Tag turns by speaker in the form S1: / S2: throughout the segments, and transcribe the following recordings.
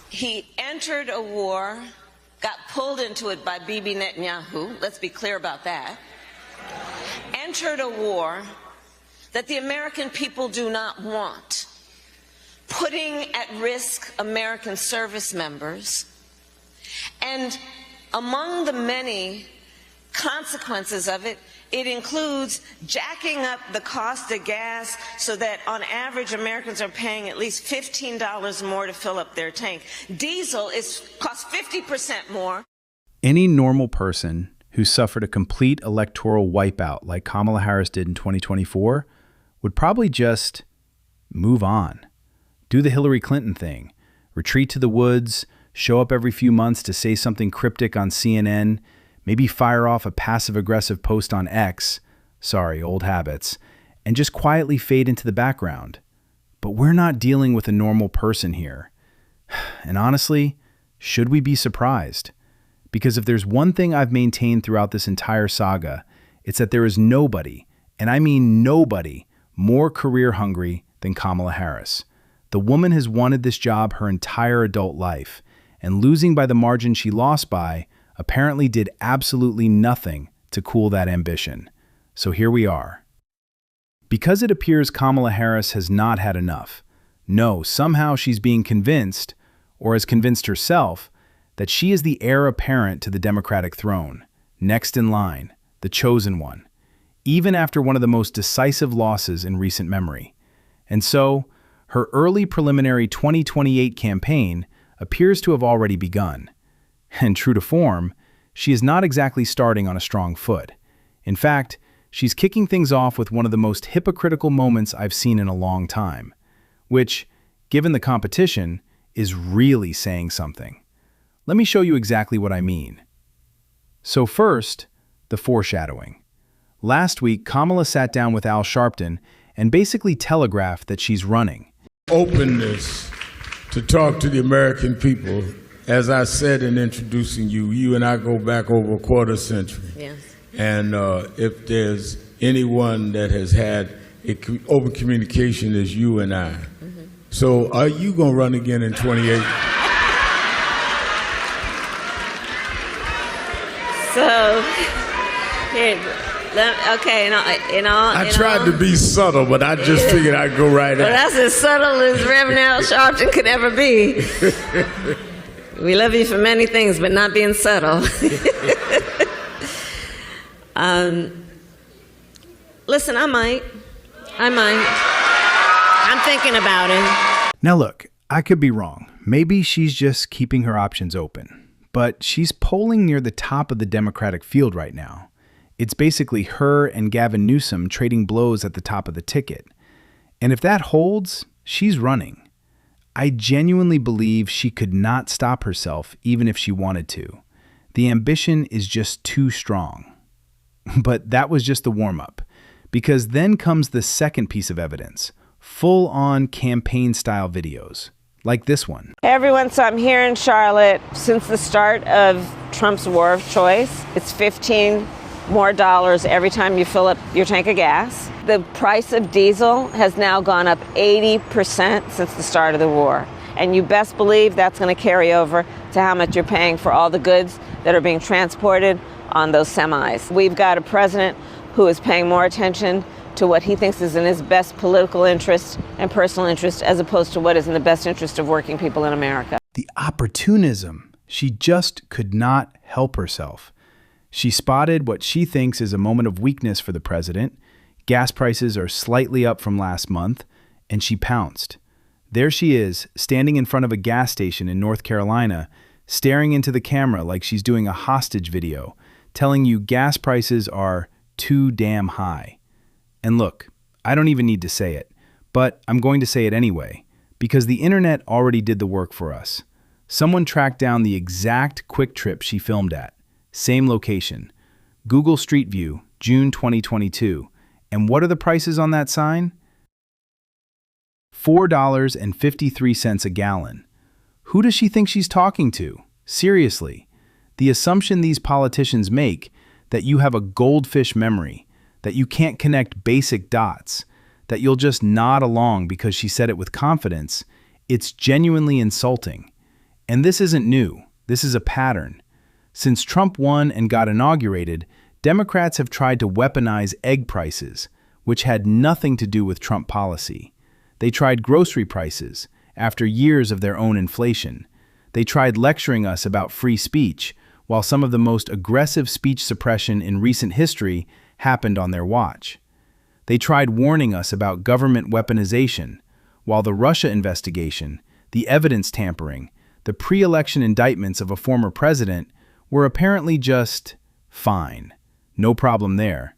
S1: He entered a war, got pulled into it by Bibi Netanyahu, let's be clear about that, entered a war that the American people do not want, putting at risk American service members, and among the many consequences of it, it includes jacking up the cost of gas so that on average Americans are paying at least $15 more to fill up their tank. Diesel costs 50% more.
S2: Any normal person who suffered a complete electoral wipeout like Kamala Harris did in 2024 would probably just move on. Do the Hillary Clinton thing. Retreat to the woods, show up every few months to say something cryptic on CNN, maybe fire off a passive-aggressive post on X, sorry, old habits, and just quietly fade into the background. But we're not dealing with a normal person here. And honestly, should we be surprised? Because if there's one thing I've maintained throughout this entire saga, it's that there is nobody, and I mean nobody, more career-hungry than Kamala Harris. The woman has wanted this job her entire adult life, and losing by the margin she lost by apparently did absolutely nothing to cool that ambition. So here we are. Because it appears Kamala Harris has not had enough. No, somehow she's being convinced, or has convinced herself, that she is the heir apparent to the Democratic throne, next in line, the chosen one, even after one of the most decisive losses in recent memory. And so, her early preliminary 2028 campaign appears to have already begun. And true to form, she is not exactly starting on a strong foot. In fact, she's kicking things off with one of the most hypocritical moments I've seen in a long time, which, given the competition, is really saying something. Let me show you exactly what I mean. So first, the foreshadowing. Last week, Kamala sat down with Al Sharpton and basically telegraphed that she's running.
S3: Openness to talk to the American people. As I said in introducing you, you and I go back over a quarter century.
S1: Yes.
S3: And if there's anyone that has had open communication, is you and I. Mm-hmm. So are you going to run again in 28?
S1: So, here, okay,
S3: I tried to be subtle, but I just figured I'd go right at it.
S1: Well, that's as subtle as Reverend Al Sharpton could ever be. We love you for many things, but not being subtle. Listen, I might. I'm thinking about it.
S2: Now look, I could be wrong. Maybe she's just keeping her options open. But she's polling near the top of the Democratic field right now. It's basically her and Gavin Newsom trading blows at the top of the ticket. And if that holds, she's running. I genuinely believe she could not stop herself even if she wanted to. The ambition is just too strong. But that was just the warm-up, because then comes the second piece of evidence, full-on campaign-style videos, like this one.
S1: Hey everyone, so I'm here in Charlotte. Since the start of Trump's war of choice, it's $15 more every time you fill up your tank of gas. The price of diesel has now gone up 80% since the start of the war. And you best believe that's going to carry over to how much you're paying for all the goods that are being transported on those semis. We've got a president who is paying more attention to what he thinks is in his best political interest and personal interest, as opposed to what is in the best interest of working people in America.
S2: The opportunism. She just could not help herself. She spotted what she thinks is a moment of weakness for the president. Gas prices are slightly up from last month, and she pounced. There she is, standing in front of a gas station in North Carolina, staring into the camera like she's doing a hostage video, telling you gas prices are too damn high. And look, I don't even need to say it, but I'm going to say it anyway, because the internet already did the work for us. Someone tracked down the exact quick trip she filmed at. Same location. Google Street View, June 2022. And what are the prices on that sign? $4.53 a gallon. Who does she think she's talking to? Seriously. The assumption these politicians make that you have a goldfish memory, that you can't connect basic dots, that you'll just nod along because she said it with confidence, it's genuinely insulting. And this isn't new. This is a pattern. Since Trump won and got inaugurated, Democrats have tried to weaponize egg prices, which had nothing to do with Trump policy. They tried grocery prices, after years of their own inflation. They tried lecturing us about free speech, while some of the most aggressive speech suppression in recent history happened on their watch. They tried warning us about government weaponization, while the Russia investigation, the evidence tampering, the pre-election indictments of a former president were apparently just fine. No problem there.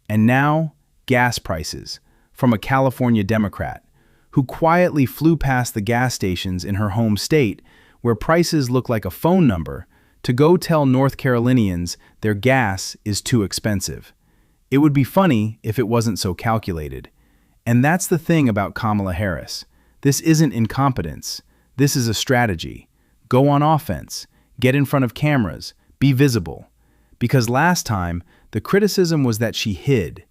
S2: And now, gas prices, from a California Democrat, who quietly flew past the gas stations in her home state, where prices look like a phone number, to go tell North Carolinians their gas is too expensive. It would be funny if it wasn't so calculated. And that's the thing about Kamala Harris. This isn't incompetence. This is a strategy. Go on offense. Get in front of cameras. Be visible. Because last time, the criticism was that she hid,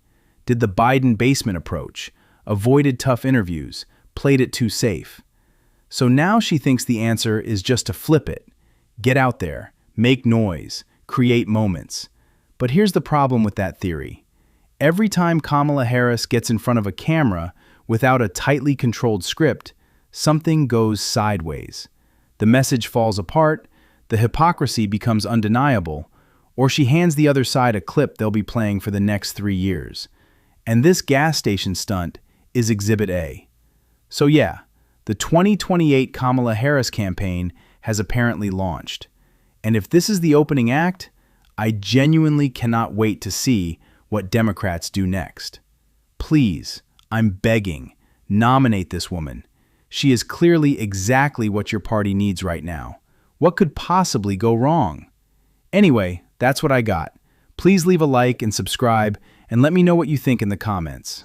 S2: did the Biden basement approach, avoided tough interviews, played it too safe. So now she thinks the answer is just to flip it. Get out there, make noise, create moments. But here's the problem with that theory. Every time Kamala Harris gets in front of a camera without a tightly controlled script, something goes sideways. The message falls apart, the hypocrisy becomes undeniable, or she hands the other side a clip they'll be playing for the next 3 years. And this gas station stunt is Exhibit A. So yeah, the 2028 Kamala Harris campaign has apparently launched. And if this is the opening act, I genuinely cannot wait to see what Democrats do next. Please, I'm begging, nominate this woman. She is clearly exactly what your party needs right now. What could possibly go wrong? Anyway, that's what I got. Please leave a like and subscribe, and let me know what you think in the comments.